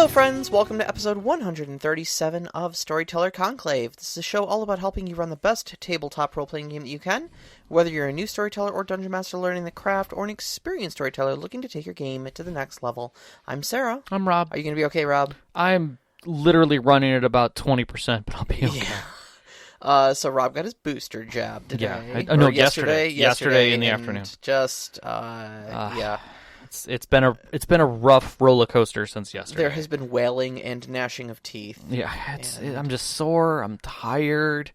friends, welcome to episode 137 of Storyteller Conclave. This is a show all about helping you run the best tabletop role-playing game that you can, whether you're a new storyteller or dungeon master learning the craft, or an experienced storyteller looking to take your game to the next level. I'm Sarah. I'm Rob. Are you going to be okay, Rob? I'm literally running at about 20%, but I'll be okay. Yeah. So Rob got his booster jab today. Yeah. No, yesterday. Yesterday in the afternoon. Just, yeah. It's been a rough roller coaster since yesterday. There has been wailing and gnashing of teeth. Yeah, I'm just sore. I'm tired.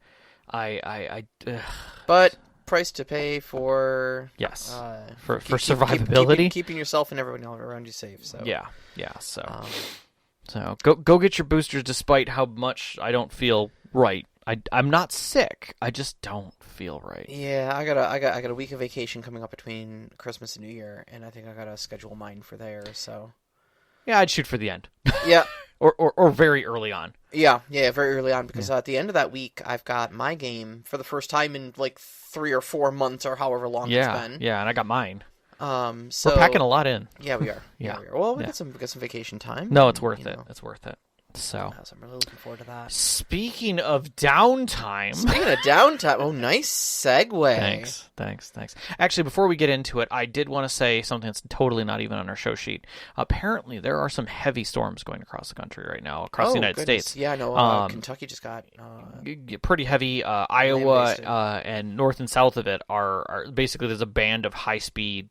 But price to pay for for survivability, keeping yourself and everyone around you safe. So yeah. So go get your boosters, despite how much I don't feel right. I'm not sick. I just don't feel right. Yeah, I got a week of vacation coming up between Christmas and New Year, and I think I gotta schedule mine for there. So yeah, I'd shoot for the end. Yeah, or very early on. Yeah, very early on, because at the end of that week, I've got my game for the first time in like 3 or 4 months or however long it's been. Yeah, and I got mine. So we're packing a lot in. Yeah, we are. We are. Well, we got some vacation time. No, it's worth it. It's worth it. So I'm really looking forward to that. Speaking of downtime. Oh, nice segue. Thanks. Actually, before we get into it, I did want to say something that's totally not even on our show sheet. Apparently, there are some heavy storms going across the country right now, across the United States. Yeah, I know. Kentucky just got pretty heavy. Iowa and north and south of it are basically, there's a band of high-speed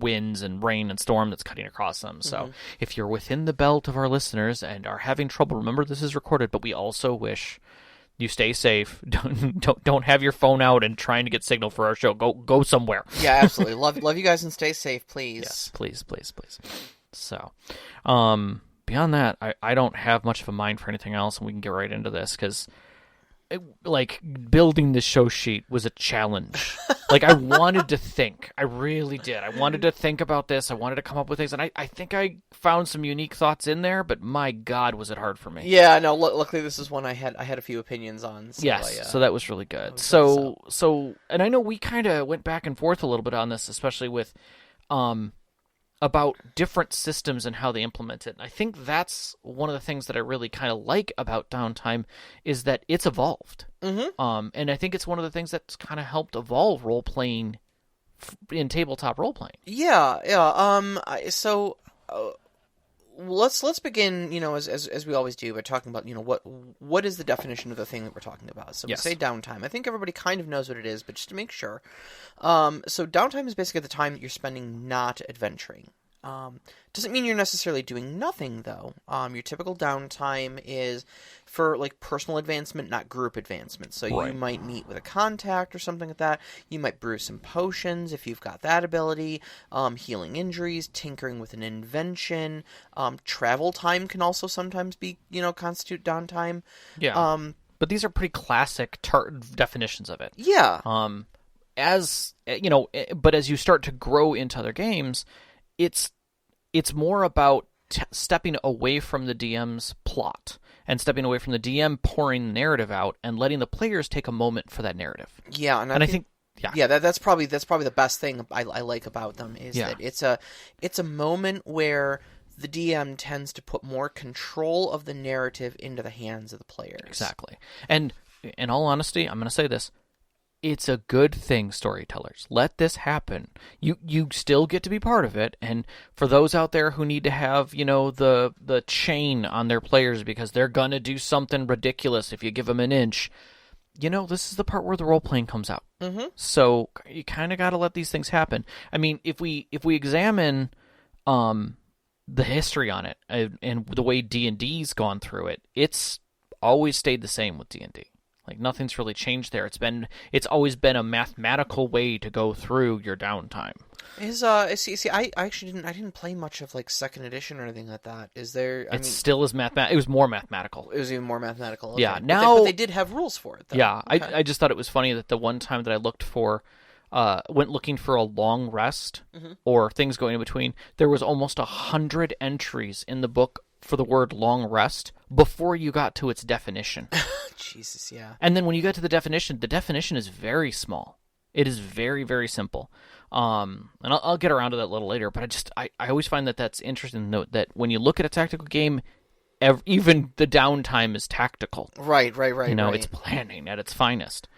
winds and rain and storm that's cutting across them. So if you're within the belt of our listeners and are having trouble, remember this is recorded, but we also wish you stay safe. Don't have your phone out and trying to get signal for our show. Go somewhere. Yeah, absolutely. love you guys and stay safe, please. Yes, please. So, beyond that, I don't have much of a mind for anything else, and we can get right into this, because building the show sheet was a challenge. I wanted to think. I really did. I wanted to think about this. I wanted to come up with things, and I think I found some unique thoughts in there, but my God, was it hard for me. Yeah, no, luckily this is one I had a few opinions on. So yes, so that was really good. So, and I know we kind of went back and forth a little bit on this, especially with about different systems and how they implement it. And I think that's one of the things that I really kind of like about Downtime, is that it's evolved. Mm-hmm. And I think it's one of the things that's kind of helped evolve role-playing in tabletop role-playing. Yeah. So let's begin, as we always do, by talking about, what is the definition of the thing that we're talking about. So we say downtime. I think everybody kind of knows what it is, but just to make sure. So downtime is basically the time that you're spending not adventuring. Doesn't mean you're necessarily doing nothing, though. Your typical downtime is for personal advancement, not group advancement. So you might meet with a contact or something like that. You might brew some potions if you've got that ability. Healing injuries, tinkering with an invention. Travel time can also sometimes be, constitute downtime. Yeah. But these are pretty classic definitions of it. Yeah. But as you start to grow into other games, it's more about stepping away from the DM's plot and stepping away from the DM pouring the narrative out and letting the players take a moment for that narrative. Yeah, and I think that's probably the best thing I like about them, is that it's a moment where the DM tends to put more control of the narrative into the hands of the players. Exactly. And in all honesty, I'm going to say this. It's a good thing, storytellers. Let this happen. You still get to be part of it, and for those out there who need to have, the chain on their players because they're gonna do something ridiculous if you give them an inch, this is the part where the role-playing comes out. Mm-hmm. So you kind of got to let these things happen. I mean, if we examine the history on it and the way D&D's gone through it, it's always stayed the same with D&D. Nothing's really changed there. It's always been a mathematical way to go through your downtime. I actually didn't play much of second edition or anything like that. Is there? Still is mathematical. It was more mathematical. It was even more mathematical. Okay. Yeah. But they did have rules for it, though. Yeah. Okay. I just thought it was funny that the one time that I went looking for a long rest or things going in between, there was almost 100 entries in the book for the word long rest before you got to its definition. Jesus, yeah. And then when you get to the definition is very small. It is very, very simple. And I'll get around to that a little later, but I always find that that's interesting to note that when you look at a tactical game, even the downtime is tactical. Right. It's planning at its finest.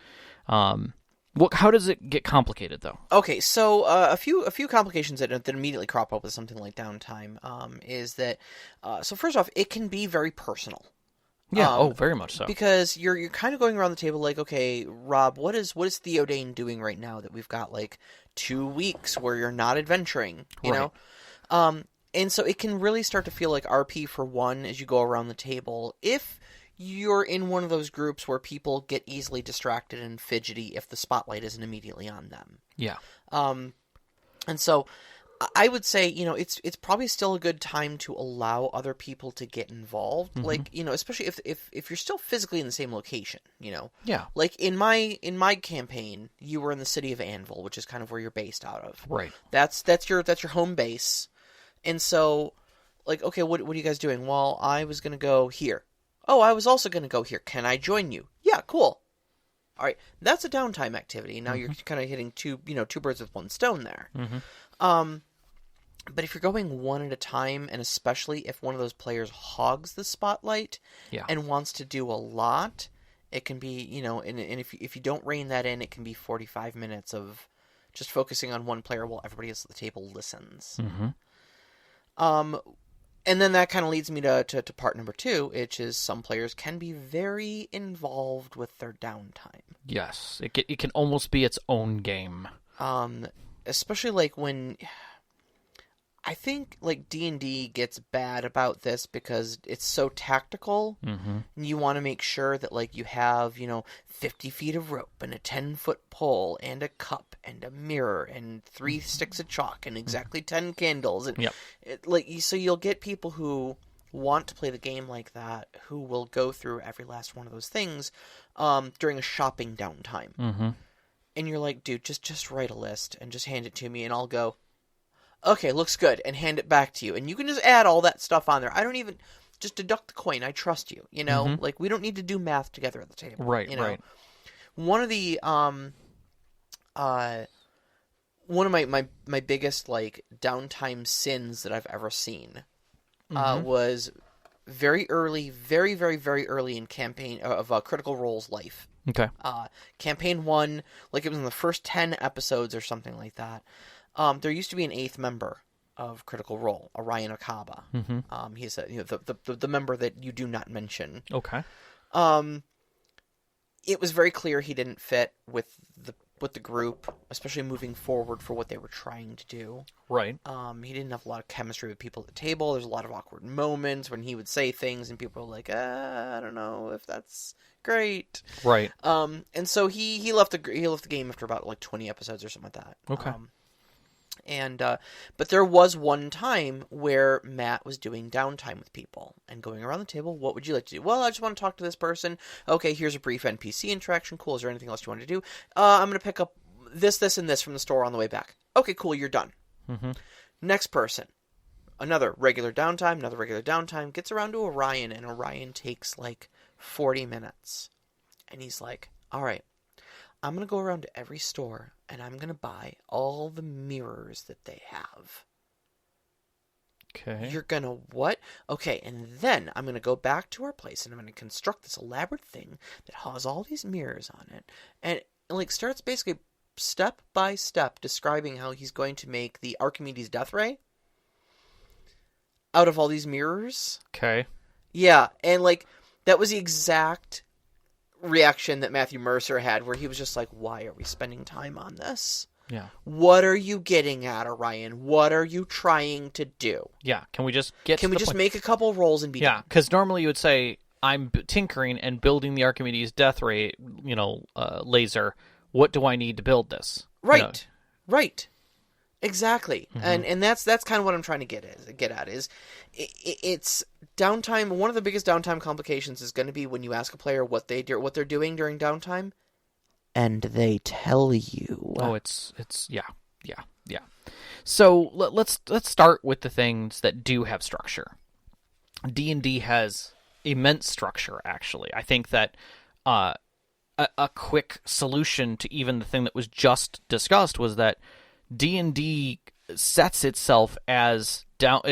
How does it get complicated, though? Okay, so a few complications that immediately crop up with something like downtime is that so first off, it can be very personal. Yeah, very much so. Because you're kind of going around the table like, okay, Rob, what is Theodane doing right now that we've got like 2 weeks where you're not adventuring, you know? And so it can really start to feel like RP for one as you go around the table. If you're in one of those groups where people get easily distracted and fidgety if the spotlight isn't immediately on them. Yeah. And so I would say, it's probably still a good time to allow other people to get involved. Mm-hmm. Like, especially if you're still physically in the same location, Yeah. Like in my campaign, you were in the city of Anvil, which is kind of where you're based out of. Right. That's your home base. And so, like, okay, what are you guys doing? Well, I was going to go here. Oh, I was also going to go here. Can I join you? Yeah, cool. All right, that's a downtime activity. Now you're kind of hitting two birds with one stone there. Mm-hmm. But if you're going one at a time, and especially if one of those players hogs the spotlight and wants to do a lot, it can be, and if you don't rein that in, it can be 45 minutes of just focusing on one player while everybody else at the table listens. Mm-hmm. And then that kind of leads me to part number 2, which is some players can be very involved with their downtime. Yes, it can almost be its own game. Especially like when... I think like D&D gets bad about this because it's so tactical. Mm-hmm. And you want to make sure that like you have 50 feet of rope and a 10-foot pole and a cup and a mirror and 3 sticks of chalk and exactly 10 candles. And so you'll get people who want to play the game like that who will go through every last one of those things during a shopping downtime. Mm-hmm. And you're like, dude, just write a list and just hand it to me and I'll go, okay, looks good, and hand it back to you. And you can just add all that stuff on there. I don't even... Just deduct the coin. I trust you, Mm-hmm. Like, we don't need to do math together at the table. Right, right. One of the... one of my biggest, like, downtime sins that I've ever seen was very early, very, very, very early in campaign... of Critical Role's life. Okay. Campaign 1, like, it was in the first 10 episodes or something like that. There used to be an 8th member of Critical Role, Orion Akaba. Mm-hmm. He's the member that you do not mention. Okay. It was very clear he didn't fit with the group, especially moving forward for what they were trying to do. Right. He didn't have a lot of chemistry with people at the table. There's a lot of awkward moments when he would say things and people were like, I don't know if that's great. Right. And so he left the game after about like 20 episodes or something like that. Okay. But there was one time where Matt was doing downtime with people and going around the table. What would you like to do? Well, I just want to talk to this person. Okay, here's a brief NPC interaction. Cool. Is there anything else you want to do? I'm going to pick up this, and this from the store on the way back. Okay, cool. You're done. Mm-hmm. Next person. Another regular downtime. Gets around to Orion, and Orion takes like 40 minutes. And he's like, all right, I'm going to go around to every store and I'm going to buy all the mirrors that they have. Okay. You're going to what? Okay, and then I'm going to go back to our place and I'm going to construct this elaborate thing that has all these mirrors on it. And like starts basically step by step describing how he's going to make the Archimedes death ray out of all these mirrors. Okay. Yeah, and like that was the exact reaction that Matthew Mercer had, where he was just like, why are we spending time on this? Yeah. What are you getting at, Orion? What are you trying to do? Yeah. Can we just get Can we just make a couple rolls and be done? Yeah, because normally you would say, I'm tinkering and building the Archimedes death ray, laser. What do I need to build this? Right. Right. Exactly. Mm-hmm. And that's kind of what I'm trying to get at is it's downtime. One of the biggest downtime complications is going to be when you ask a player what they're doing during downtime, and they tell you. Oh, it's yeah. So let's start with the things that do have structure. D&D has immense structure. Actually, I think that a quick solution to even the thing that was just discussed was that D&D sets itself as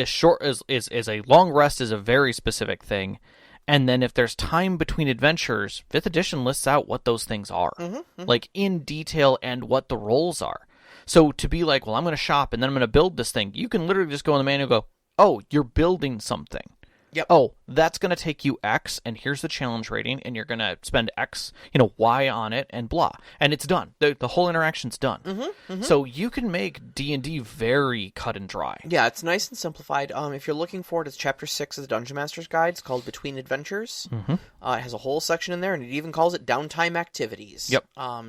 short as a long rest is a very specific thing. And then if there's time between adventures, 5th edition lists out what those things are, like in detail and what the roles are. So to be like, well, I'm going to shop and then I'm going to build this thing, you can literally just go in the manual and go, oh, you're building something. Yep. Oh, that's going to take you X, and here's the challenge rating, and you're going to spend X, Y on it, and blah. And it's done. The whole interaction's done. So you can make D&D very cut and dry. Yeah, it's nice and simplified. If you're looking for it, it's Chapter 6 of the Dungeon Master's Guide. It's called Between Adventures. It has a whole section in there, and it even calls it Downtime Activities. Yep.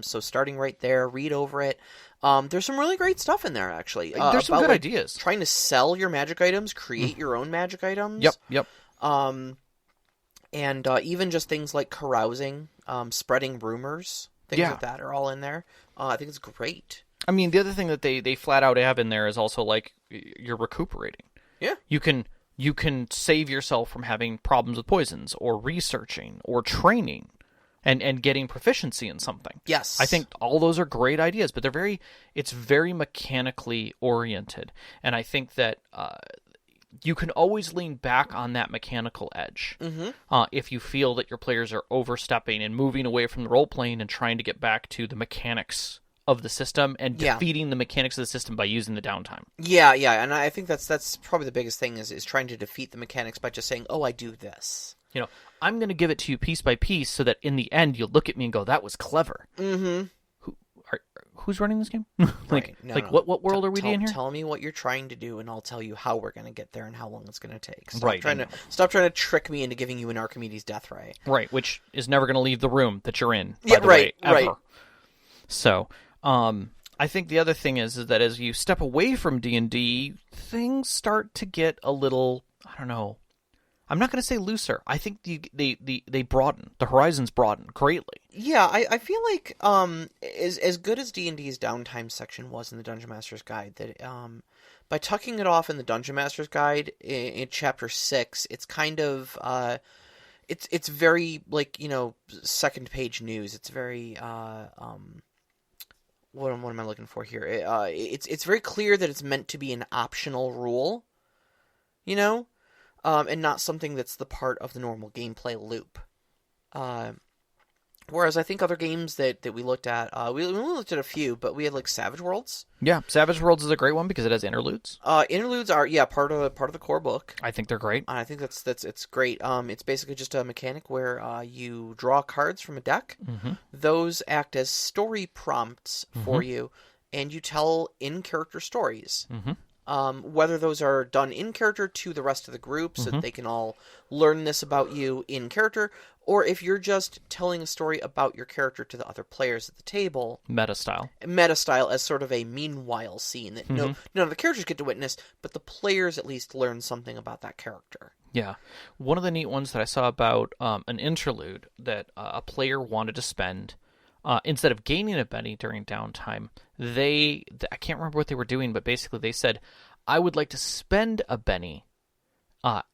So starting right there, read over it. There's some really great stuff in there, actually. There's some good ideas. Trying to sell your magic items, create your own magic items. Yep. And even just things like carousing, spreading rumors, things like that are all in there. I think it's great. I mean, the other thing that they flat out have in there is also, like, you're recuperating. Yeah. You can save yourself from having problems with poisons, or researching, or training. And getting proficiency in something. Yes. I think all those are great ideas, but it's very mechanically oriented. And I think that you can always lean back on that mechanical edge if you feel that your players are overstepping and moving away from the role-playing and trying to get back to the mechanics of the system and defeating the mechanics of the system by using the downtime. Yeah, and I think that's probably the biggest thing is trying to defeat the mechanics by just saying, oh, I do this. I'm going to give it to you piece by piece so that in the end you'll look at me and go, that was clever. Who's running this game? What world are we in here? Tell me what you're trying to do, and I'll tell you how we're going to get there and how long it's going to take. Stop trying to trick me into giving you an Archimedes death ray. Right, which is never going to leave the room that you're in. Right. So, I think the other thing is that as you step away from D&D, things start to get a little, I don't know. I'm not going to say looser. I think they broaden. The horizons broaden greatly. Yeah, I feel like as good as D&D's downtime section was in the Dungeon Master's Guide, that by tucking it off in the Dungeon Master's Guide in Chapter 6, it's kind of it's very like second page news. It's very what am I looking for here? It's very clear that it's meant to be an optional rule, and not something that's the part of the normal gameplay loop. Whereas I think other games that we looked at, we only looked at a few, but we had like Savage Worlds. Yeah, Savage Worlds is a great one because it has interludes. Interludes are part of the core book. I think they're great. I think it's great. It's basically just a mechanic where you draw cards from a deck. Those act as story prompts for you, and you tell in-character stories. Whether those are done in character to the rest of the group so that they can all learn this about you in character, or if you're just telling a story about your character to the other players at the table. Meta style as sort of a meanwhile scene that none of the characters get to witness, but the players at least learn something about that character. Yeah. One of the neat ones that I saw about an interlude that a player wanted to spend instead of gaining a Benny during downtime, I can't remember what they were doing, but basically they said, I would like to spend a Benny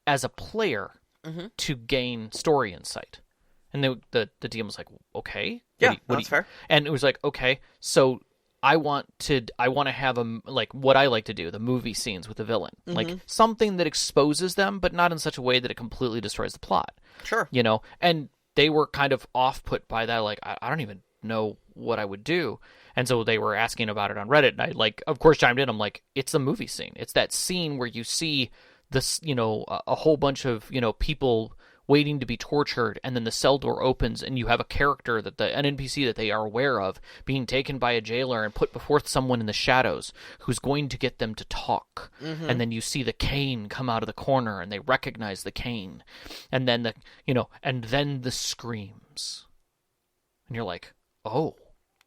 as a player to gain story insight. And the DM was like, okay. That's fair. And it was like, okay, so I want to have like what I like to do, the movie scenes with the villain. Like something that exposes them, but not in such a way that it completely destroys the plot. Sure. And they were kind of off-put by that, like, I don't even know what I would do. And so they were asking about it on Reddit, and I of course chimed in. I'm like, it's a movie scene. It's that scene where you see this, a whole bunch of, people waiting to be tortured, and then the cell door opens and you have a character an NPC that they are aware of being taken by a jailer and put before someone in the shadows who's going to get them to talk. And then you see the cane come out of the corner and they recognize the cane. And then the screams. And you're like, oh.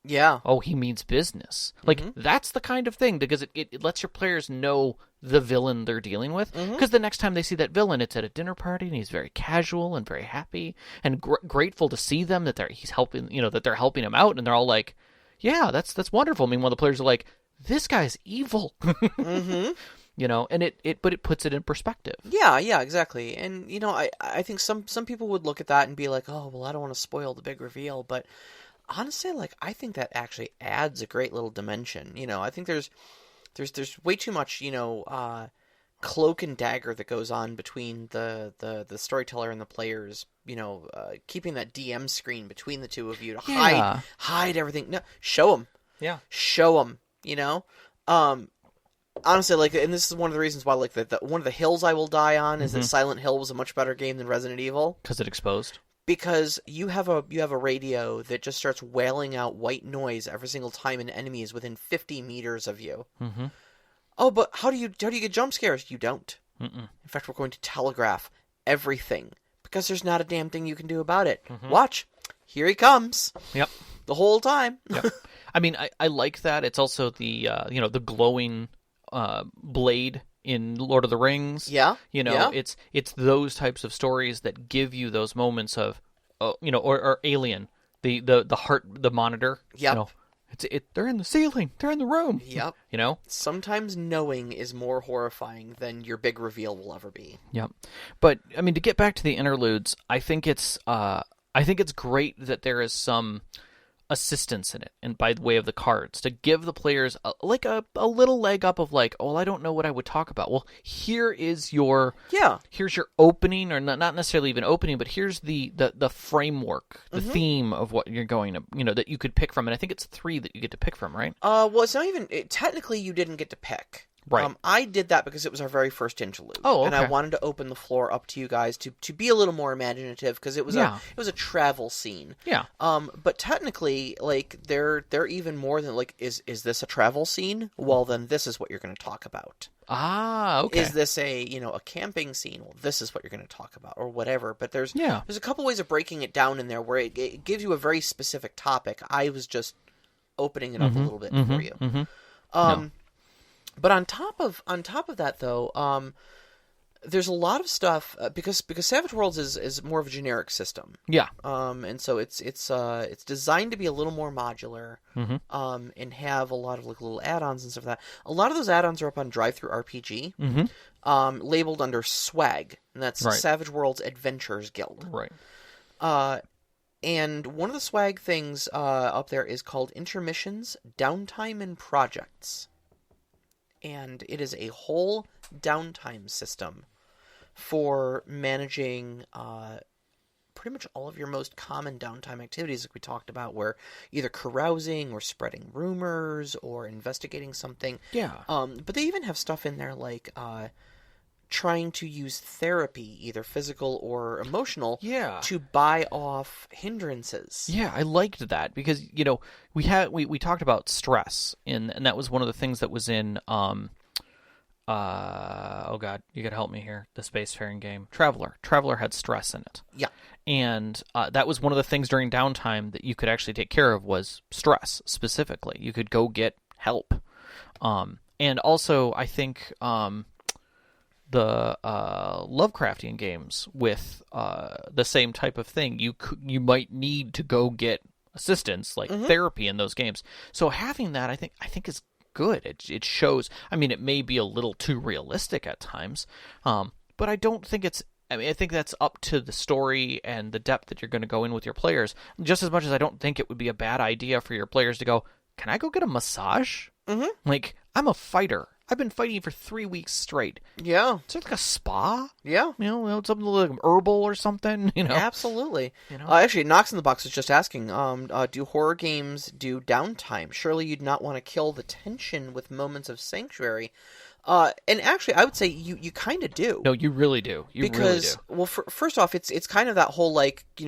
Yeah. Oh, he means business. Like, that's the kind of thing, because it lets your players know the villain they're dealing with. Because the next time they see that villain, it's at a dinner party, and he's very casual and very happy and grateful to see them, that he's helping, that they're helping him out, and they're all like, yeah, that's wonderful. I mean, one of the players are like, this guy's evil. And but it puts it in perspective. Yeah, exactly. And I think some people would look at that and be like, oh, well, I don't want to spoil the big reveal, but honestly, I think that actually adds a great little dimension. I think there's there's way too much, cloak and dagger that goes on between the storyteller and the players. Keeping that DM screen between the two of you to hide everything. No, show them. Yeah, show them. Honestly, and this is one of the reasons why, one of the hills I will die on is that Silent Hill was a much better game than Resident Evil because it exposed. Because you have a radio that just starts wailing out white noise every single time an enemy is within 50 meters of you. Mm-hmm. Oh, but how do you get jump scares? You don't. Mm-mm. In fact, we're going to telegraph everything because there's not a damn thing you can do about it. Mm-hmm. Watch, here he comes. Yep. The whole time. Yep. I mean, I like that. It's also the the glowing blade in Lord of the Rings. Yeah. It's those types of stories that give you those moments of, or Alien, the heart, the monitor. Yep. They're in the ceiling. They're in the room. Yep. Sometimes knowing is more horrifying than your big reveal will ever be. Yep. But I mean, to get back to the interludes, I think it's great that there is some assistance in it, and by the way of the cards, to give the players a little leg up of I don't know what I would talk about. Well, here's your opening, or not necessarily even opening, but here's the framework, the theme of what you're going to, that you could pick from. And I think it's 3 that you get to pick from, right? Well, it's not even technically you didn't get to pick. Right. I did that because it was our very first interlude. Oh, okay. And I wanted to open the floor up to you guys to be a little more imaginative because it was a travel scene. Yeah. But technically, they're even more than is this a travel scene? Well, then this is what you're going to talk about. Ah, okay. Is this a camping scene? Well, this is what you're going to talk about, or whatever. But there's a couple ways of breaking it down in there where it gives you a very specific topic. I was just opening it up a little bit for you. Mm-hmm. But on top of that, though, there's a lot of stuff because Savage Worlds is more of a generic system. Yeah. And so it's designed to be a little more modular. And have a lot of little add-ons and stuff like that. A lot of those add-ons are up on Drive-Thru RPG. Labeled under Swag, and that's Savage Worlds Adventures Guild. Right. And one of the Swag things up there is called Intermissions, Downtime, and Projects. And it is a whole downtime system for managing pretty much all of your most common downtime activities, like we talked about, where either carousing or spreading rumors or investigating something. Yeah. But they even have stuff in there like trying to use therapy, either physical or emotional, to buy off hindrances. Yeah, I liked that because we talked about stress, and that was one of the things that was in oh god, you gotta help me here. The spacefaring game, Traveler had stress in it. Yeah, and that was one of the things during downtime that you could actually take care of was stress specifically. You could go get help, and also I think the Lovecraftian games with the same type of thing. You might need to go get assistance, like therapy in those games. So having that, I think is good. It shows. I mean, it may be a little too realistic at times, but I don't think it's. I mean, I think that's up to the story and the depth that you're going to go in with your players. Just as much as I don't think it would be a bad idea for your players to go, can I go get a massage? Like, I'm a fighter. I've been fighting for 3 weeks straight. Yeah. Is there like a spa? Yeah. Something like herbal or something, Absolutely. Actually, Knox in the Box was just asking, do horror games do downtime? Surely you'd not want to kill the tension with moments of sanctuary. And actually, I would say you kind of do. No, you really do. Because, well, first off, it's kind of that whole,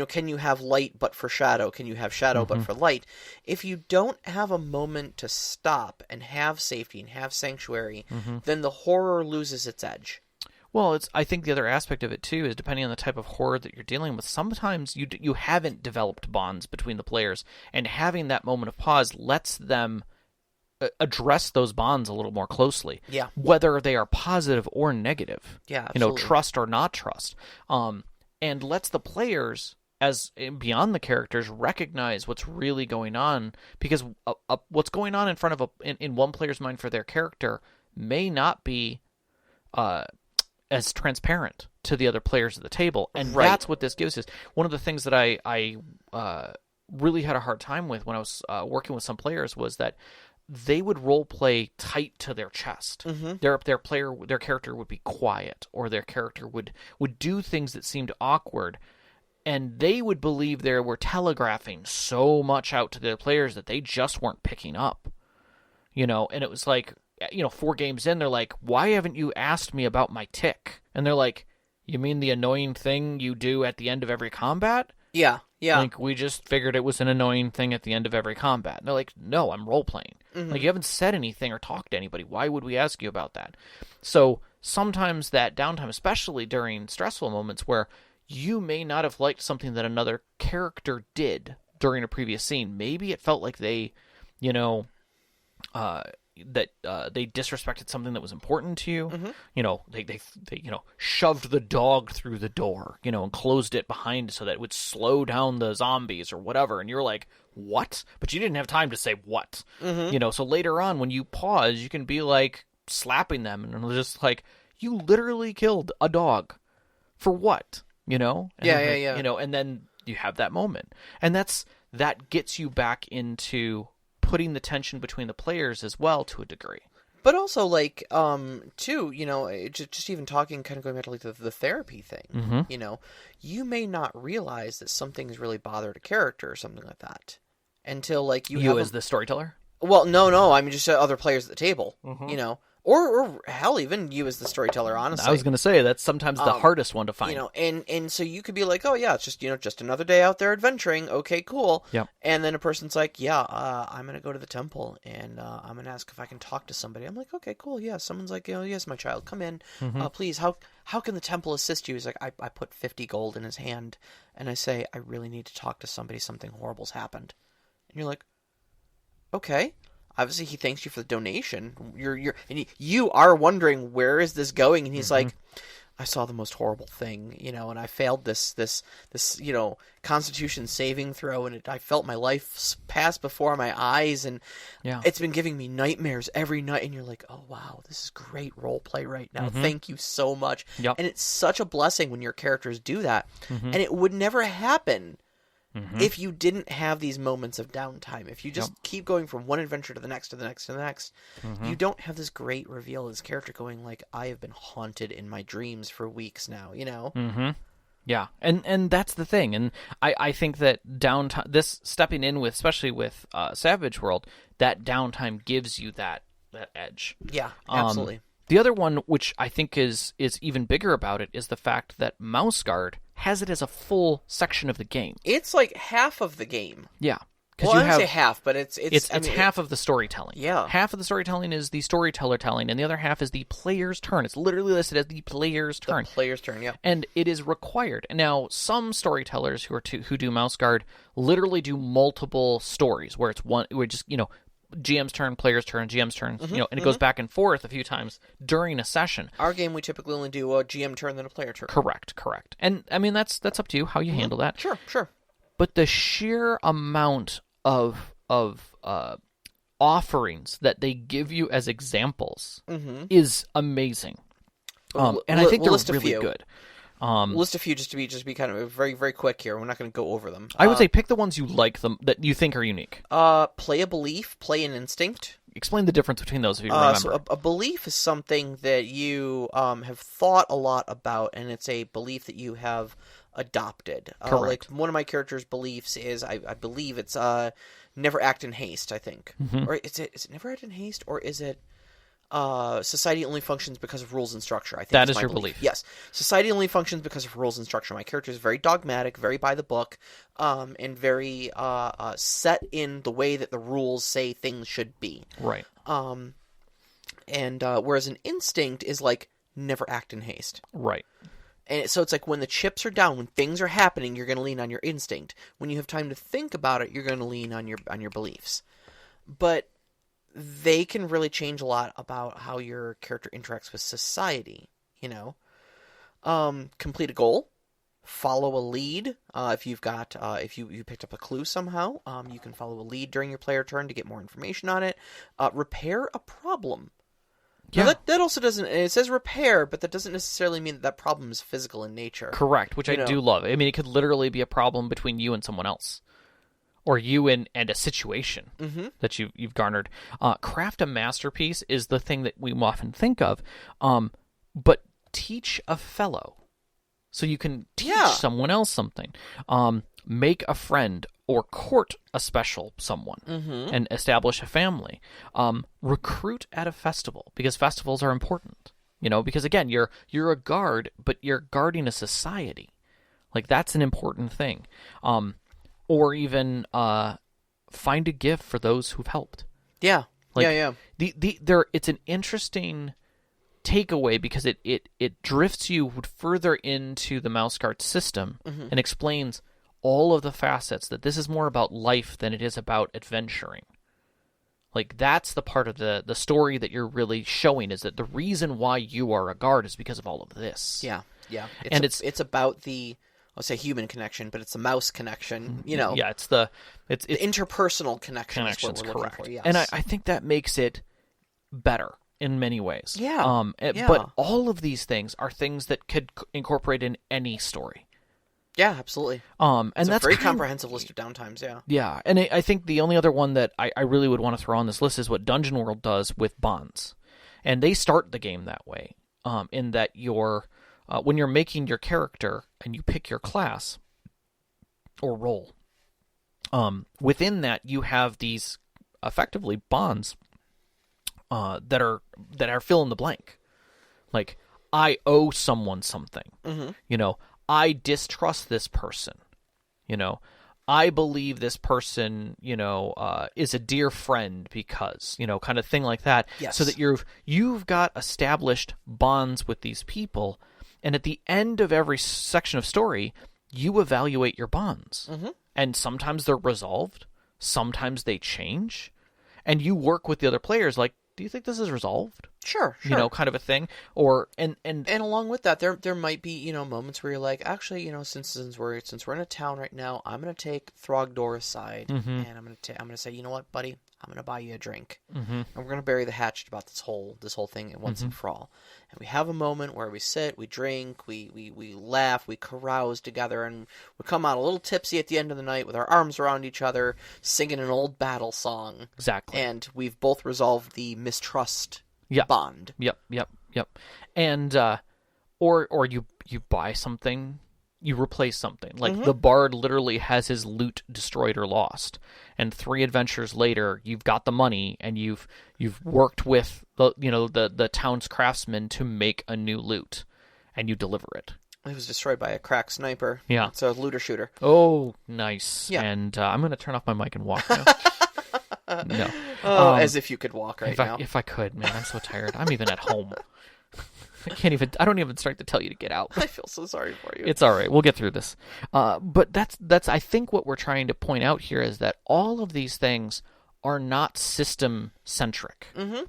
can you have light but for shadow? Can you have shadow but for light? If you don't have a moment to stop and have safety and have sanctuary, then the horror loses its edge. Well, I think the other aspect of it, too, is depending on the type of horror that you're dealing with, sometimes you haven't developed bonds between the players, and having that moment of pause lets them address those bonds a little more closely. Yeah. Whether they are positive or negative. Yeah, absolutely. Trust or not trust. And lets the players, as beyond the characters, recognize what's really going on, because what's going on in front of in one player's mind for their character may not be as transparent to the other players at the table, and that's what this gives us. One of the things that I really had a hard time with when I was working with some players was that they would role play tight to their chest. Mm-hmm. Their character would be quiet, or their character would do things that seemed awkward, and they would believe they were telegraphing so much out to their players that they just weren't picking up. And it was like, 4 games in, they're like, "Why haven't you asked me about my tick?" And they're like, "You mean the annoying thing you do at the end of every combat?" Yeah. Like, we just figured it was an annoying thing at the end of every combat. And they're like, "No, I'm role-playing." Mm-hmm. Like, you haven't said anything or talked to anybody. Why would we ask you about that? So sometimes that downtime, especially during stressful moments where you may not have liked something that another character did during a previous scene. Maybe it felt like they, they disrespected something that was important to you. Mm-hmm. They shoved the dog through the door, and closed it behind so that it would slow down the zombies or whatever. And you're like, what? But you didn't have time to say what. Mm-hmm. So later on, when you pause, you can be like slapping them and just like, you literally killed a dog for what? And Yeah. And then you have that moment, and that gets you back into putting the tension between the players as well to a degree. But also, like, too, just even talking, kind of going back to like the therapy thing. Mm-hmm. You may not realize that something's really bothered a character or something like that until like you have as the storyteller. Well, no, I mean just other players at the table. Mm-hmm. Or hell, even you as the storyteller, honestly. I was going to say, that's sometimes the hardest one to find. And so you could be like, oh yeah, it's just, just another day out there adventuring. Okay, cool. Yep. And then a person's like, yeah, I'm going to go to the temple and I'm going to ask if I can talk to somebody. I'm like, okay, cool. Yeah. Someone's like, yes, my child, come in. Mm-hmm. Please. How can the temple assist you? He's like, I put 50 gold in his hand and I say, I really need to talk to somebody. Something horrible's happened. And you're like, okay. Obviously, he thanks you for the donation. You are wondering, where is this going? And he's like, I saw the most horrible thing, and I failed this Constitution saving throw, and I felt my life pass before my eyes, and it's been giving me nightmares every night. And you're like, oh wow, this is great role play right now. Thank you so much. Yep. And it's such a blessing when your characters do that, and it would never happen. If you didn't have these moments of downtime, if you just keep going from one adventure to the next, to the next, to the next, you don't have this great reveal of this character going like, I have been haunted in my dreams for weeks now, Yeah, and that's the thing. And I think that downtime, this stepping in with, especially with Savage World, that downtime gives you that edge. Yeah, absolutely. The other one, which I think is even bigger about it, is the fact that Mouse Guard has it as a full section of the game. It's like half of the game. Yeah. Well, I don't say half, but it's half of the storytelling. Yeah. Half of the storytelling is the storyteller telling, and the other half is the player's turn. It's literally listed as the player's turn. The player's turn, yeah. And it is required. Now, some storytellers who do Mouse Guard literally do multiple stories, where it's one, where just, GM's turn, player's turn, GM's turn, and it goes back and forth a few times during a session. Our game, we typically only do a GM turn, then a player turn. Correct. And, I mean, that's up to you, how you handle that. Sure. But the sheer amount of offerings that they give you as examples is amazing. And I think they're really good. List a few just to be kind of very, very quick here. We're not going to go over them. I would say pick the ones you like, that you think are unique. Play a belief, play an instinct. Explain the difference between those if you remember. So a belief is something that you have thought a lot about, and it's a belief that you have adopted. Correct. Like one of my characters' beliefs is, I believe it's never act in haste, I think. Or is it never act in haste, or is it society only functions because of rules and structure? I think that is your belief. Yes. Society only functions because of rules and structure. My character is very dogmatic, very by the book, and very set in the way that the rules say things should be. Right. And whereas an instinct is like, never act in haste. Right. And so it's like when the chips are down, when things are happening, you're going to lean on your instinct. When you have time to think about it, you're going to lean on your beliefs. But they can really change a lot about how your character interacts with society, complete a goal, follow a lead. If you've got, if you picked up a clue somehow, you can follow a lead during your player turn to get more information on it. Repair a problem. Yeah. Now that also doesn't, it says repair, but that doesn't necessarily mean that problem is physical in nature. Correct, which I do love. I mean, it could literally be a problem between you and someone else. or you and a situation that you've garnered. Craft a masterpiece is the thing that we often think of, but teach a fellow. So you can teach someone else something. Make a friend or court a special someone and establish a family. Recruit at a festival, because festivals are important. Because again, you're a guard, but you're guarding a society. Like, that's an important thing. Or even find a gift for those who've helped. Yeah. It's an interesting takeaway because it drifts you further into the mouse guard system and explains all of the facets, that this is more about life than it is about adventuring. Like, that's the part of the story that you're really showing, is that the reason why you are a guard is because of all of this. Yeah. It's about the, I'll say human connection, but it's a mouse connection, Yeah, it's the interpersonal connection is what we're correct. looking for, yes. And I think that makes it better in many ways. Yeah. But all of these things are things that could incorporate in any story. Yeah, absolutely. And it's that's a very comprehensive list of downtimes, yeah. Yeah, and I think the only other one that I really would want to throw on this list is what Dungeon World does with bonds. And they start the game that way, in that when you're making your character and you pick your class or role, within that you have these effectively bonds that are fill in the blank. Like, I owe someone something. I distrust this person. I believe this person, is a dear friend because, kind of thing like that. Yes. So that you've got established bonds with these people, and at the end of every section of story, you evaluate your bonds. And sometimes they're resolved, sometimes they change, and you work with the other players like, do you think this is resolved? Sure. Kind of a thing. Or and along with that, there might be moments where you're like, actually, since we're in a town right now, I'm gonna take Throgdor aside and I'm gonna say, you know what, buddy, I'm gonna buy you a drink, and we're gonna bury the hatchet about this whole thing at once and for all. And we have a moment where we sit, we drink, we laugh, we carouse together, and we come out a little tipsy at the end of the night with our arms around each other, singing an old battle song. Exactly. And we've both resolved the mistrust bond. Yep. And or you buy something, you replace something. Like the bard literally has his loot destroyed or lost, and 3 adventures later, you've got the money and you've worked with the town's craftsmen to make a new loot, and you deliver it. It was destroyed by a crack sniper. Yeah, it's a looter shooter. Oh, nice. Yeah, and I'm gonna turn off my mic and walk now. No. As if you could walk now. If I could, man, I'm so tired. I'm even at home. I don't even start to tell you to get out. I feel so sorry for you. It's all right. We'll get through this. But that's I think what we're trying to point out here is that all of these things are not system centric.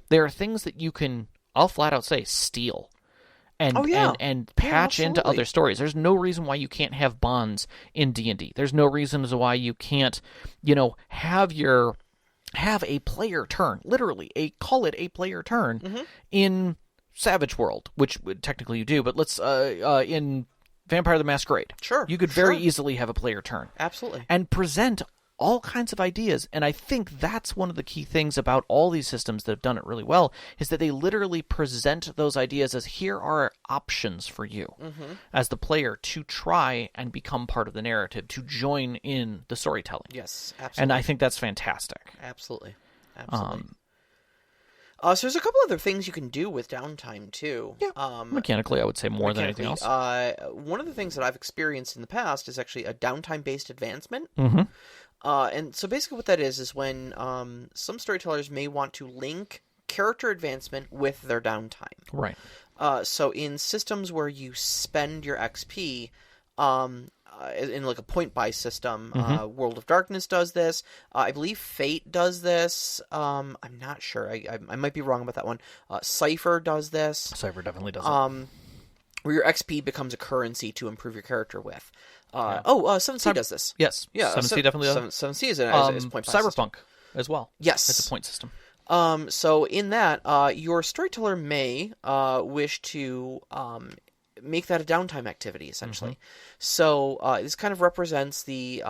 There are things that you can, I'll flat out say, steal. And patch into other stories. There's no reason why you can't have bonds in D&D. There's no reason why you can't, have a player turn, literally call it a player turn in Savage World, which technically you do, but let's in Vampire the Masquerade. Sure. You could very easily have a player turn. Absolutely. And present all kinds of ideas. And I think that's one of the key things about all these systems that have done it really well, is that they literally present those ideas as, here are options for you as the player to try and become part of the narrative, to join in the storytelling. Yes, absolutely. And I think that's fantastic. Absolutely. So there's a couple other things you can do with Downtime, too. Yeah, mechanically, I would say more than anything else. One of the things that I've experienced in the past is actually a downtime-based advancement. And so basically what that is when some storytellers may want to link character advancement with their downtime. Right. So in systems where you spend your XP, in like a point-buy system, World of Darkness does this. I believe Fate does this. I'm not sure. I might be wrong about that one. Cypher does this. Cypher definitely does it. Where your XP becomes a currency to improve your character with. 7C does this. Yes. Yeah, 7C definitely does. 7C is point-buy Cyberpunk system. as well. Yes. It's a point system. So in that, your storyteller may wish to make that a downtime activity, essentially. So this kind of represents the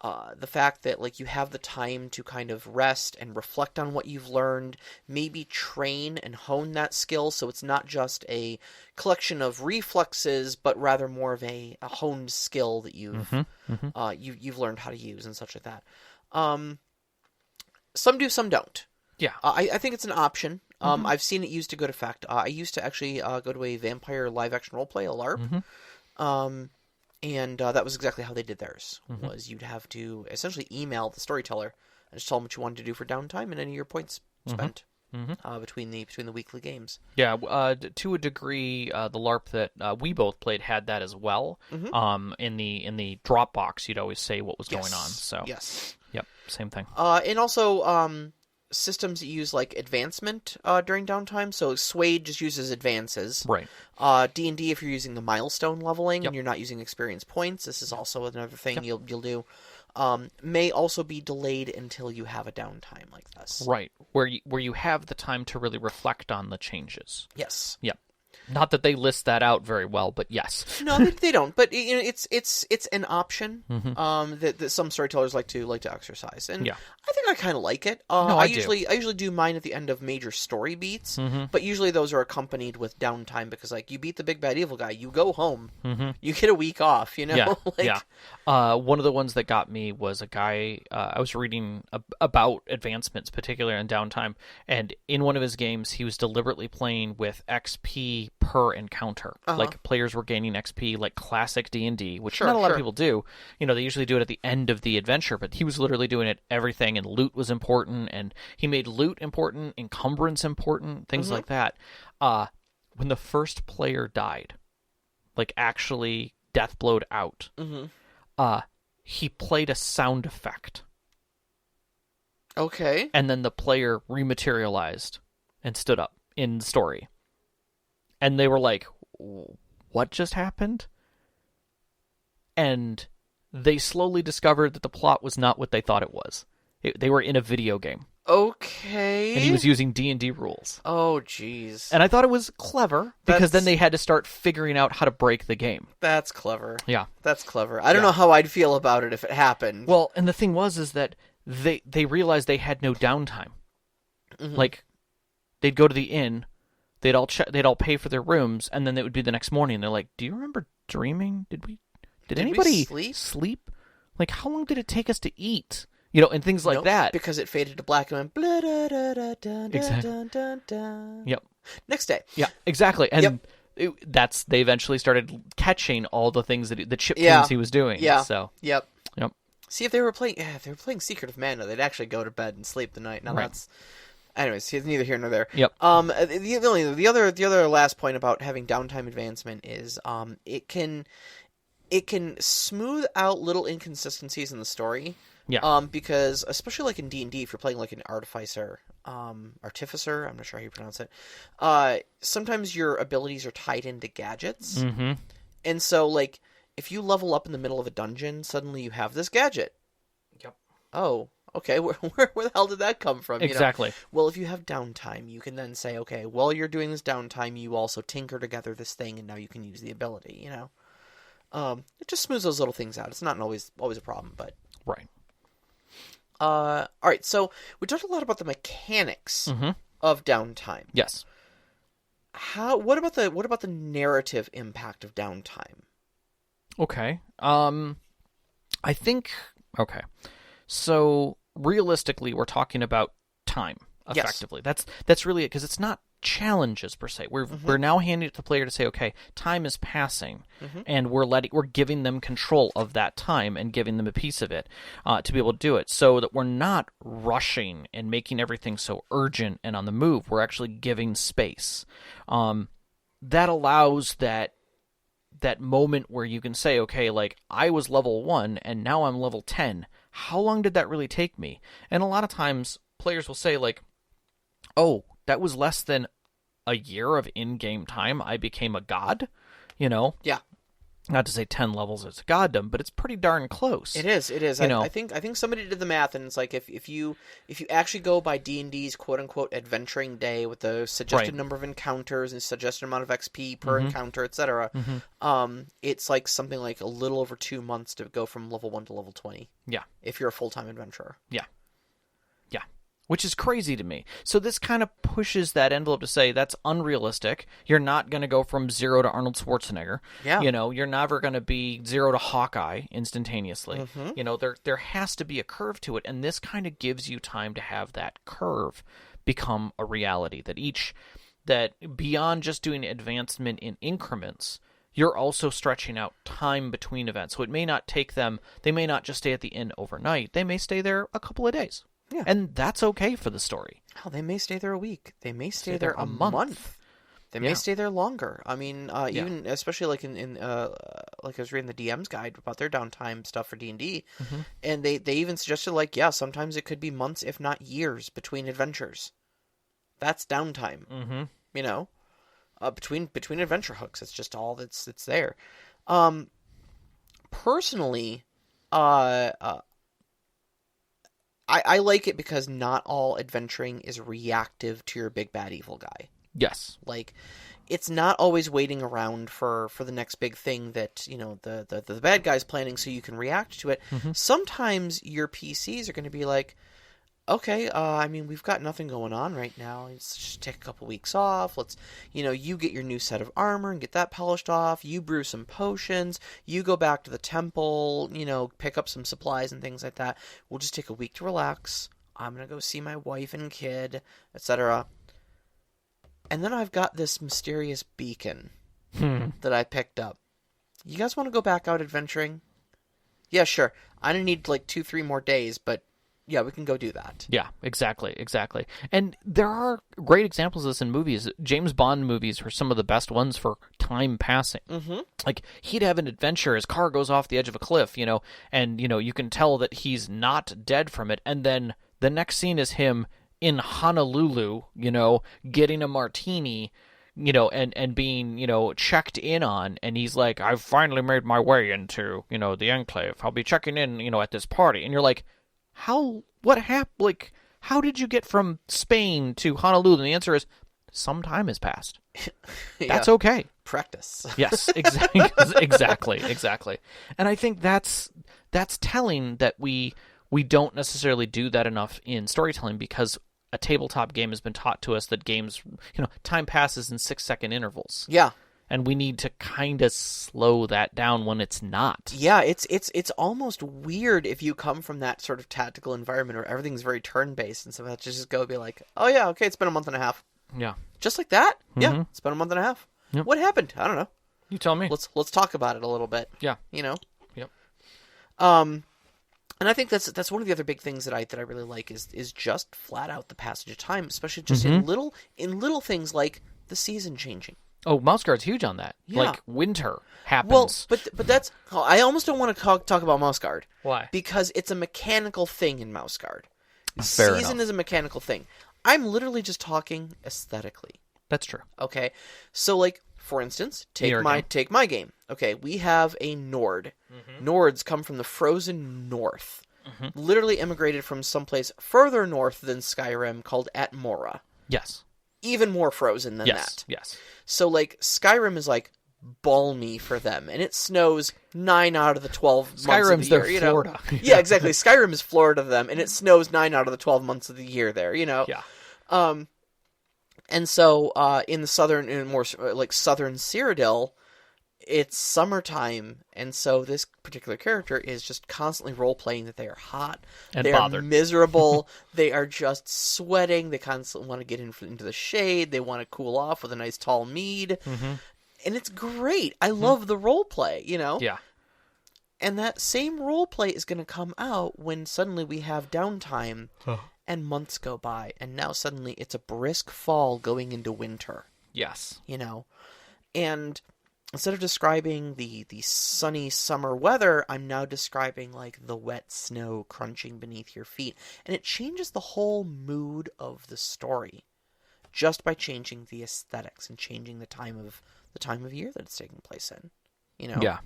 the fact that like you have the time to kind of rest and reflect on what you've learned, maybe train and hone that skill, so it's not just a collection of reflexes, but rather more of a honed skill that you've learned how to use and such like that. Some do, some don't. Yeah, I think it's an option. I've seen it used to good effect. I used to actually go to a vampire live-action roleplay, a LARP, and that was exactly how they did theirs. Was you'd have to essentially email the storyteller and just tell them what you wanted to do for downtime, and any of your points spent between the weekly games. Yeah, to a degree, the LARP that we both played had that as well. In the Dropbox, you'd always say what was going on. So yes, yep, same thing. And also systems that use like advancement during downtime. So Suede just uses advances. Right. D&D, if you're using the milestone leveling and you're not using experience points, this is also another thing you'll do. May also be delayed until you have a downtime like this. Right, where you have the time to really reflect on the changes. Yes. Yep. Not that they list that out very well, but yes. No, they don't. But you know, it's an option that some storytellers like to exercise, and I think I kind of like it. I usually do mine at the end of major story beats, but usually those are accompanied with downtime because like you beat the big bad evil guy, you go home, you get a week off. You know, One of the ones that got me was a guy I was reading about advancements, particularly in downtime, and in one of his games, he was deliberately playing with XP per encounter. Like players were gaining XP like classic D&D, which not a lot of people do. You know, they usually do it at the end of the adventure, but he was literally doing it everything, and loot was important, and he made loot important, encumbrance important, things like that. When the first player died, like actually death blowed out, he played a sound effect. Okay. And then the player rematerialized and stood up in the story. And they were like, what just happened? And they slowly discovered that the plot was not what they thought it was. They were in a video game. Okay. And he was using D&D rules. Oh, jeez. And I thought it was clever, because then they had to start figuring out how to break the game. That's clever. Yeah. That's clever. I don't know how I'd feel about it if it happened. Well, and the thing is that they realized they had no downtime. Like, they'd go to the inn, they'd all pay for their rooms, and then it would be the next morning. They're like, "Do you remember dreaming? Did anybody sleep? Like, how long did it take us to eat?" You know, and things like that. Because it faded to black and went blah, da, da, da, da, exactly. da, da, da. Yep. Next day. Yeah, exactly. And they eventually started catching all the things the chip tunes he was doing. Yeah. So. Yep. See, if they were playing Secret of Mana, they'd actually go to bed and sleep the night. Now that's. Anyways, it's neither here nor there. Yep. The other last point about having downtime advancement is it can smooth out little inconsistencies in the story. Yeah. Because especially like in D&D, if you're playing like an artificer, artificer, I'm not sure how you pronounce it. Sometimes your abilities are tied into gadgets, and so like if you level up in the middle of a dungeon, suddenly you have this gadget. Yep. Oh. Okay, where the hell did that come from? Exactly. You know? Well, if you have downtime, you can then say, okay, while you're doing this downtime, you also tinker together this thing, and now you can use the ability. You know, it just smooths those little things out. It's not always a problem, but right. All right. So we talked a lot about the mechanics of downtime. Yes. What about the narrative impact of downtime? Okay. I think. Okay. So realistically, we're talking about time, effectively. Yes. That's really it, because it's not challenges per se. We're now handing it to the player to say, okay, time is passing, and we're giving them control of that time and giving them a piece of it to be able to do it, so that we're not rushing and making everything so urgent and on the move. We're actually giving space. That allows that moment where you can say, okay, like, I was level 1 and now I'm level 10. How long did that really take me? And a lot of times players will say, like, oh, that was less than a year of in-game time. I became a god, you know? Yeah. not to say 10 levels is goddamn, but it's pretty darn close. It is. I think somebody did the math, and it's like if you actually go by D&D's quote unquote adventuring day with the suggested number of encounters and suggested amount of XP per encounter, etc., it's like something like a little over 2 months to go from level 1 to level 20. Yeah. If you're a full-time adventurer. Yeah. Which is crazy to me. So this kind of pushes that envelope to say that's unrealistic. You're not going to go from 0 to Arnold Schwarzenegger. Yeah. You're never going to be 0 to Hawkeye instantaneously. There has to be a curve to it, and this kind of gives you time to have that curve become a reality. That beyond just doing advancement in increments, you're also stretching out time between events. So it may not take them, they may not just stay at the inn overnight. They may stay there a couple of days. Yeah. And that's okay for the story. Oh, they may stay there a week. They may stay there a month. They may stay there longer. I mean, even especially like in like I was reading the DM's guide about their downtime stuff for D&D, and they even suggested like sometimes it could be months if not years between adventures. That's downtime. Between adventure hooks, it's just all that's there. Personally, I like it because not all adventuring is reactive to your big bad evil guy. Yes. Like, it's not always waiting around for the next big thing that, the bad guy's planning so you can react to it. Sometimes your PCs are going to be like, okay, we've got nothing going on right now. Let's just take a couple weeks off. Let's, you get your new set of armor and get that polished off. You brew some potions. You go back to the temple, pick up some supplies and things like that. We'll just take a week to relax. I'm going to go see my wife and kid, etc. And then I've got this mysterious beacon that I picked up. You guys want to go back out adventuring? Yeah, sure. I don't need like 2-3 more days, but yeah, we can go do that. Yeah, exactly. And there are great examples of this in movies. James Bond movies are some of the best ones for time passing. Like, he'd have an adventure, his car goes off the edge of a cliff, and, you can tell that he's not dead from it. And then the next scene is him in Honolulu, getting a martini, and being, checked in on. And he's like, I've finally made my way into, the Enclave. I'll be checking in, at this party. And you're like, what happened? Like, how did you get from Spain to Honolulu? And the answer is, some time has passed. That's okay. Practice. Yes, exactly. And I think that's telling that we don't necessarily do that enough in storytelling, because a tabletop game has been taught to us that games, time passes in 6-second intervals. Yeah. And we need to kind of slow that down when it's not. Yeah, it's almost weird if you come from that sort of tactical environment where everything's very turn-based and stuff. That just go be like, oh yeah, okay, it's been a month and a half. Yeah. Just like that? Yeah, it's been a month and a half. Yep. What happened? I don't know. You tell me. Let's talk about it a little bit. Yeah. Yep. And I think that's one of the other big things that I really like is just flat out the passage of time, especially just in little things like the season changing. Oh, Mouse Guard's huge on that. Yeah. Like, winter happens. Well, but that's... I almost don't want to talk about Mouse Guard. Why? Because it's a mechanical thing in Mouse Guard. Fair Season enough. is a mechanical thing. I'm literally just talking aesthetically. That's true. Okay? So, like, for instance, take my game. Okay, we have a Nord. Nords come from the frozen north. Literally immigrated from someplace further north than Skyrim called Atmora. Yes. Even more frozen than that. Yes. So, like, Skyrim is, like, balmy for them, and it snows 9 out of the 12 months of the year. Skyrim's their Florida. Yeah, exactly. Skyrim is Florida to them, and it snows 9 out of the 12 months of the year there, Yeah. And so, in the southern, more, like, southern Cyrodiil, it's summertime, and so this particular character is just constantly role-playing that they are hot, and they bothered. are miserable, they are just sweating, they constantly want to get into the shade, they want to cool off with a nice tall mead, and it's great. I love the role-play, Yeah. And that same role-play is going to come out when suddenly we have downtime, and months go by, and now suddenly it's a brisk fall going into winter. Yes. And instead of describing the sunny summer weather, I'm now describing, like, the wet snow crunching beneath your feet. And it changes the whole mood of the story just by changing the aesthetics and changing the time of year that it's taking place in. Yeah.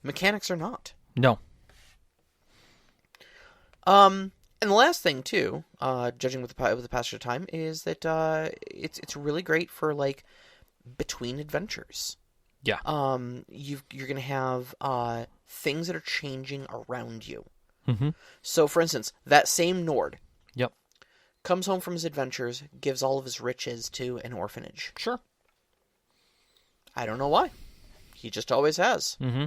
Mechanics are not. No. And the last thing too, judging with the passage of time, is that it's really great for like between adventures. Yeah. You're gonna have things that are changing around you. Mm-hmm. So, for instance, that same Nord. Yep. Comes home from his adventures, gives all of his riches to an orphanage. Sure. I don't know why. He just always has. Mm-hmm.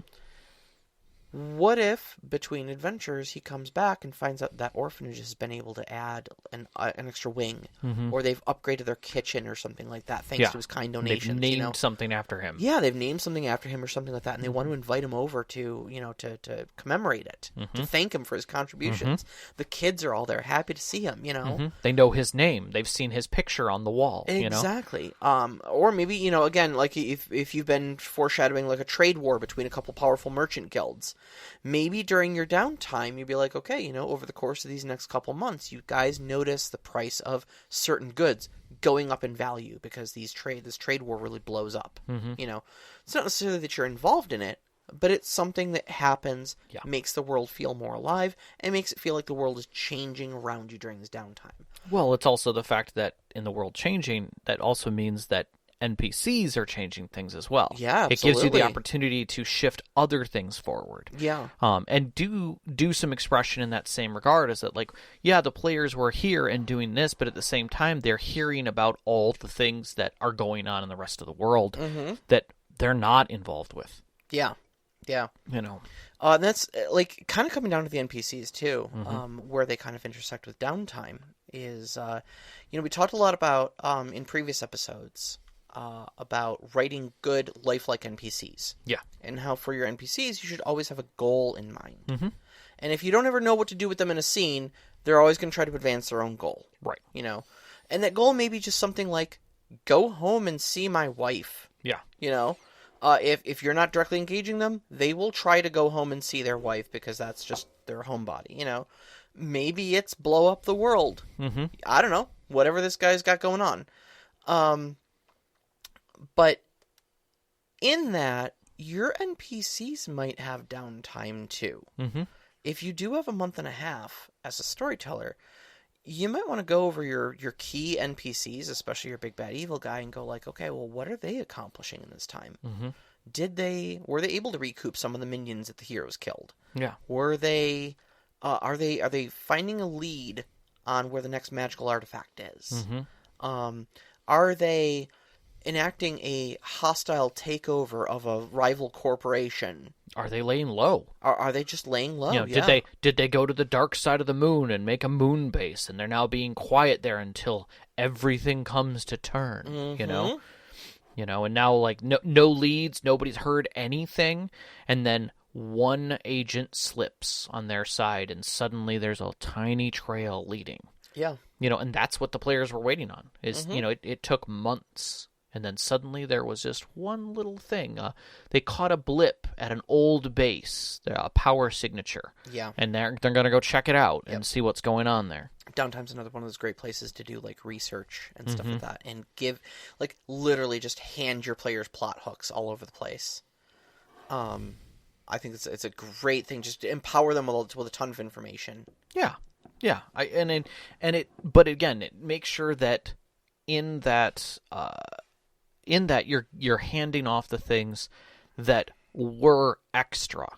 What if, between adventures, he comes back and finds out that orphanage has been able to add an extra wing, or they've upgraded their kitchen or something like that, thanks to his kind donations. They've named something after him. Yeah, they've named something after him or something like that, and they want to invite him over to, to commemorate it, to thank him for his contributions. The kids are all there, happy to see him, They know his name. They've seen his picture on the wall, Exactly. Or maybe, again, like if you've been foreshadowing like a trade war between a couple powerful merchant guilds, maybe during your downtime, you'd be like, okay, over the course of these next couple months, you guys notice the price of certain goods going up in value because this trade war really blows up. It's not necessarily that you're involved in it, but it's something that happens, makes the world feel more alive, and makes it feel like the world is changing around you during this downtime. Well, it's also the fact that in the world changing, that also means that NPCs are changing things as well. Yeah, absolutely. It gives you the opportunity to shift other things forward. Yeah. And do some expression in that same regard, is that like, yeah, the players were here and doing this, but at the same time, they're hearing about all the things that are going on in the rest of the world that they're not involved with. Yeah. Yeah. And that's like kind of coming down to the NPCs too, where they kind of intersect with downtime is, we talked a lot about, in previous episodes, about writing good, lifelike NPCs. Yeah. And how for your NPCs, you should always have a goal in mind. And if you don't ever know what to do with them in a scene, they're always going to try to advance their own goal. Right. And that goal may be just something like, go home and see my wife. Yeah. If you're not directly engaging them, they will try to go home and see their wife because that's just their homebody. Maybe it's blow up the world. I don't know. Whatever this guy's got going on. But in that, your NPCs might have downtime too. If you do have a month and a half as a storyteller, you might want to go over your key NPCs, especially your big bad evil guy, and go like, okay, well, what are they accomplishing in this time? Were they able to recoup some of the minions that the heroes killed? Yeah. Were they are they finding a lead on where the next magical artifact is? Are they enacting a hostile takeover of a rival corporation? Are they laying low? Are they just laying low? Yeah. Did they go to the dark side of the moon and make a moon base, and they're now being quiet there until everything comes to turn? And now like no leads, nobody's heard anything, and then one agent slips on their side, and suddenly there's a tiny trail leading. Yeah. And that's what the players were waiting on. It took months. And then suddenly there was just one little thing. They caught a blip at an old base, a power signature. Yeah. And they're going to go check it out and see what's going on there. Downtime's another one of those great places to do like research and stuff like that, and give like literally just hand your players plot hooks all over the place. I think it's a great thing just to empower them with a ton of information. Yeah. Yeah. But again, it makes sure that in that you're handing off the things that were extra,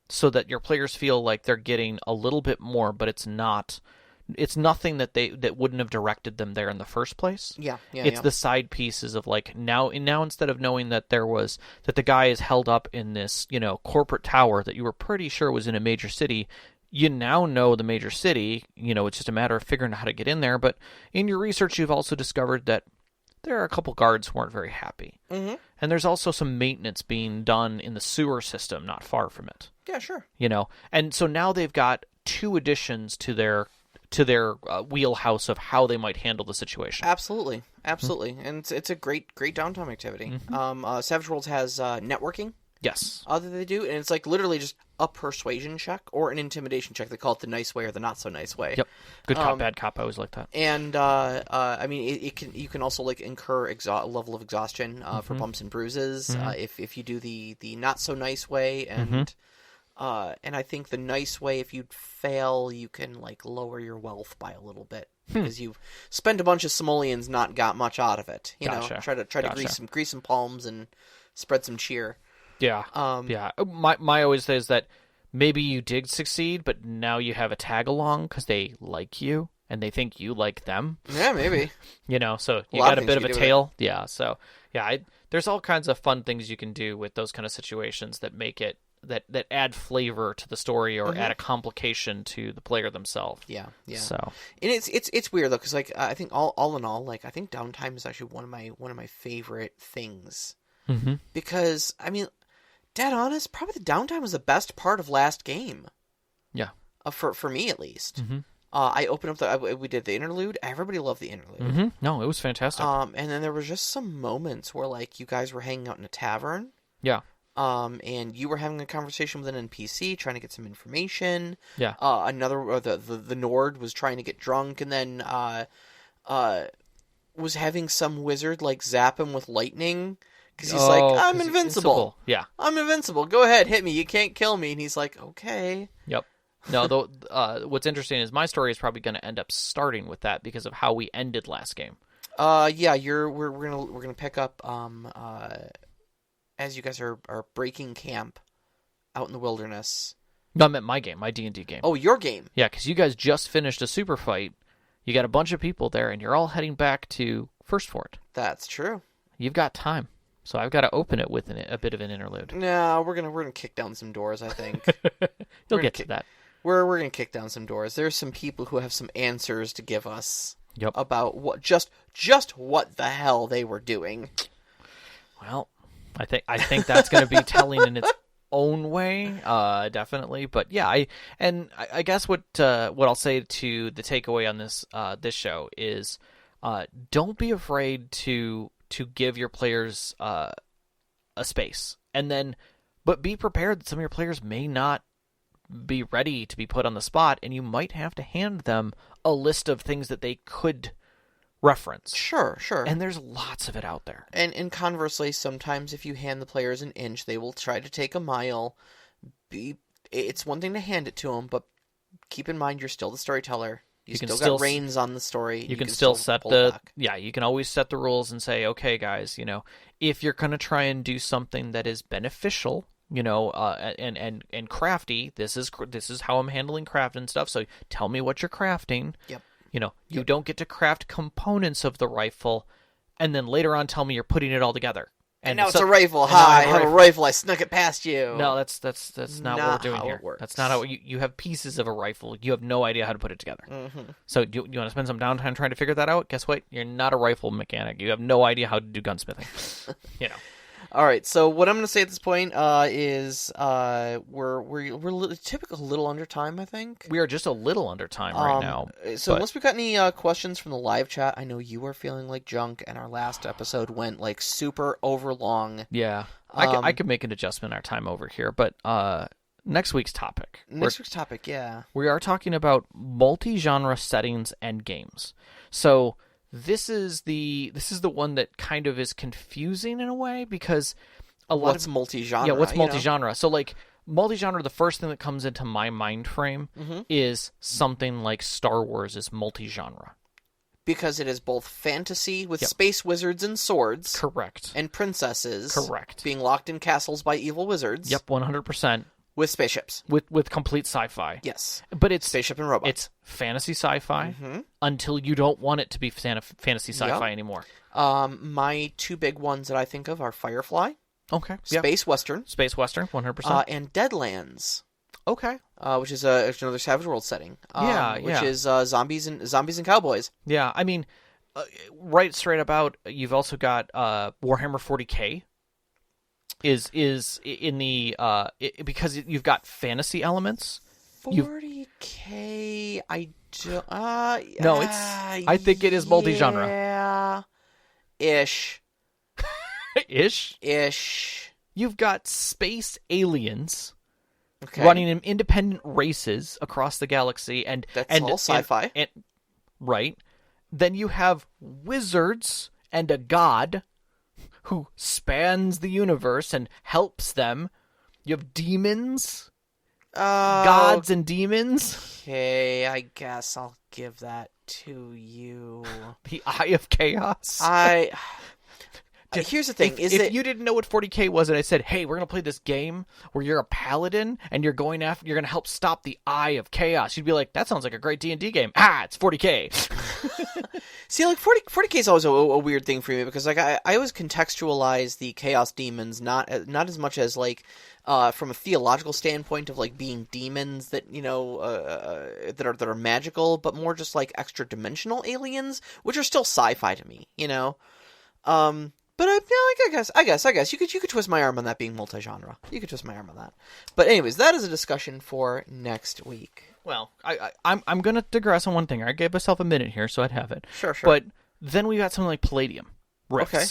so that your players feel like they're getting a little bit more, but it's nothing that wouldn't have directed them there in the first place. It's the side pieces of like now instead of knowing that the guy is held up in this corporate tower that you were pretty sure was in a major city. You now know the major city. It's just a matter of figuring out how to get in there. But in your research, you've also discovered that there are a couple guards who weren't very happy. And there's also some maintenance being done in the sewer system not far from it. Yeah, sure. And so now they've got two additions to their wheelhouse of how they might handle the situation. Absolutely. And it's a great downtime activity. Savage Worlds has networking. Yes. That they do, and it's like literally just a persuasion check or an intimidation check. They call it the nice way or the not so nice way. Yep. Good cop, bad cop. I always like that. And I mean, you can also like incur level of exhaustion for bumps and bruises if you do the not so nice way, and I think the nice way, if you fail, you can like lower your wealth by a little bit because you've spent a bunch of simoleons, not got much out of it. You know, try to grease some palms and spread some cheer. Yeah. Yeah. My always say is that maybe you did succeed, but now you have a tag along because they like you and they think you like them. Yeah, maybe. You know, so you got a bit of a tail. Yeah. So yeah, there's all kinds of fun things you can do with those kind of situations that make it that add flavor to the story or add a complication to the player themselves. Yeah. So, and it's weird though, because like I think all in all, like I think Downtime is actually one of my favorite things because I mean, dead honest, probably the Downtime was the best part of last game. Yeah. For me at least. I opened up we did the interlude. Everybody loved the interlude. No, it was fantastic. And then there was just some moments where like you guys were hanging out in a tavern. Yeah. And you were having a conversation with an NPC trying to get some information. Yeah. The Nord was trying to get drunk and then was having some wizard like zap him with lightning because he's like, I'm invincible. Yeah. I'm invincible. Go ahead, hit me. You can't kill me. And he's like, okay. Yep. No, though, what's interesting is my story is probably going to end up starting with that because of how we ended last game. Yeah, we're gonna pick up as you guys are breaking camp out in the wilderness. No, I meant my game, my D&D game. Oh, your game. Yeah, because you guys just finished a super fight. You got a bunch of people there, and you're all heading back to First Fort. That's true. You've got time, so I've got to open it with a bit of an interlude. No, we're gonna kick down some doors. I think you'll get to that. We're gonna kick down some doors. There's some people who have some answers to give us. Yep. About what just what the hell they were doing. Well, I think that's going to be telling in its own way, definitely. But yeah, I guess what I'll say to the takeaway on this show is, don't be afraid to give your players a space, but be prepared that some of your players may not be ready to be put on the spot, and you might have to hand them a list of things that they could reference. Sure. And there's lots of it out there. And conversely, sometimes if you hand the players an inch, they will try to take a mile. It's one thing to hand it to them, but keep in mind you're still the storyteller. You still got reins on the story. You can still set you can always set the rules and say, okay, guys, if you're going to try and do something that is beneficial, and crafty, this is how I'm handling craft and stuff. So tell me what you're crafting. Yep. You don't get to craft components of the rifle, and then later on tell me you're putting it all together. And now it's a rifle. Hi, I have a rifle. I snuck it past you. No, that's not what we're doing here. That's not how you have pieces of a rifle. You have no idea how to put it together. So you want to spend some downtime trying to figure that out? Guess what? You're not a rifle mechanic. You have no idea how to do gunsmithing. All right, so what I'm going to say at this point is we're typically a little under time, I think. We are just a little under time right now. So unless we got any questions from the live chat, I know you are feeling like junk, and our last episode went like super overlong. Yeah, I could make an adjustment in our time over here, but next week's topic. Yeah. We are talking about multi-genre settings and games. So This is the one that kind of is confusing in a way because what's multi-genre? Yeah, what's multi-genre? So like multi-genre, the first thing that comes into my mind frame is something like Star Wars is multi-genre. Because it is both fantasy with space wizards and swords. Correct. And princesses. Correct. Being locked in castles by evil wizards. Yep, 100%. With spaceships. With complete sci-fi. Yes. But it's spaceship and robots. It's fantasy sci-fi until you don't want it to be fantasy sci-fi anymore. My two big ones that I think of are Firefly. Okay. Space Western. Space Western, 100%. And Deadlands. Okay. Which is another Savage World setting. Which is zombies and cowboys. Yeah, I mean, right straight about, you've also got Warhammer 40K. Is in the because you've got fantasy elements. 40K, I do. No, I think it is multi-genre. Yeah, ish. Ish. you've got space aliens running in independent races across the galaxy, and all sci-fi. Right. Then you have wizards and a god who spans the universe and helps them. You have demons, gods and demons. Okay, I guess I'll give that to you. The Eye of Chaos. Here's the thing: if you didn't know what 40K was, and I said, "Hey, we're gonna play this game where you're a paladin and you're gonna help stop the Eye of Chaos," you'd be like, "That sounds like a great D&D game." It's 40K. See, like 40K is always a weird thing for me because like I always contextualize the Chaos demons not as much as like from a theological standpoint of like being demons that that are magical, but more just like extra dimensional aliens, which are still sci-fi to me, But I guess you could twist my arm on that being multi-genre. You could twist my arm on that. But anyways, that is a discussion for next week. Well, I'm gonna digress on one thing. I gave myself a minute here, so I'd have it. Sure. But then we got something like Palladium, Rifts. Okay.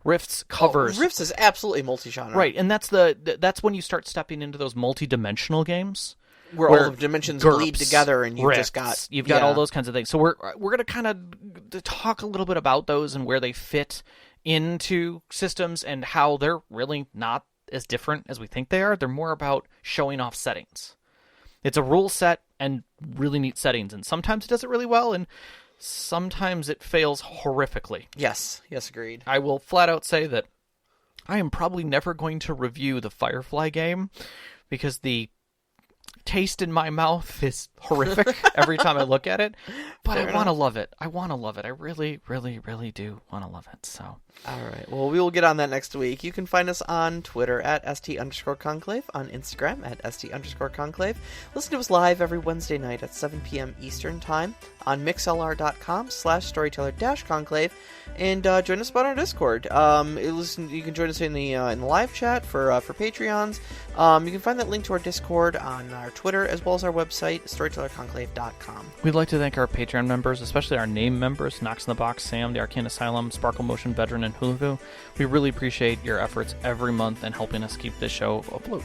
Rifts covers. Rifts is absolutely multi-genre, right? And that's when you start stepping into those multi-dimensional games. Where all the dimensions bleed together, and you've got all those kinds of things. So we're gonna kind of talk a little bit about those and where they fit into systems and how they're really not as different as we think they are. They're more about showing off settings. It's a rule set and really neat settings, and sometimes it does it really well, and sometimes it fails horrifically. Yes, agreed. I will flat out say that I am probably never going to review the Firefly game because the taste in my mouth is horrific every time I look at it, but I want to love it. I really, really, really do want to love it. So, all right. Well, we will get on that next week. You can find us on Twitter at @ST_Conclave, on Instagram at @ST_Conclave. Listen to us live every Wednesday night at 7 p.m. Eastern Time on mixlr.com/storyteller-conclave, and join us about our Discord. You can join us in the live chat for Patreons. You can find that link to our Discord on our Twitter as well as our website, storytellerconclave.com. We'd like to thank our Patreon members, especially our name members, Knox in the Box, Sam, the Arcane Asylum, Sparkle Motion Veteran, and Hulu. We really appreciate your efforts every month and helping us keep this show afloat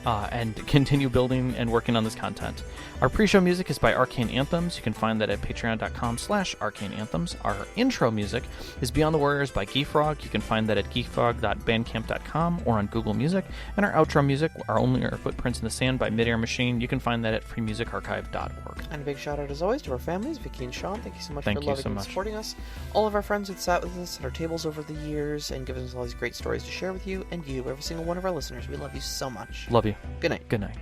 and continue building and working on this content. Our pre-show music is by Arcane Anthems. You can find that at patreon.com/arcaneanthems. Our intro music is Beyond the Warriors by Geefrog. You can find that at geefrog.bandcamp.com or on Google Music. And our outro music, Our Only Our Footprints in the Sand by Midair Machine. You can find that at freemusicarchive.org. And a big shout out as always to our families, Vicky and Sean. Thank you so much for loving and supporting us. All of our friends who sat with us at our tables over the years and given us all these great stories to share with you, and you, every single one of our listeners. We love you so much. Love you. Good night. Good night.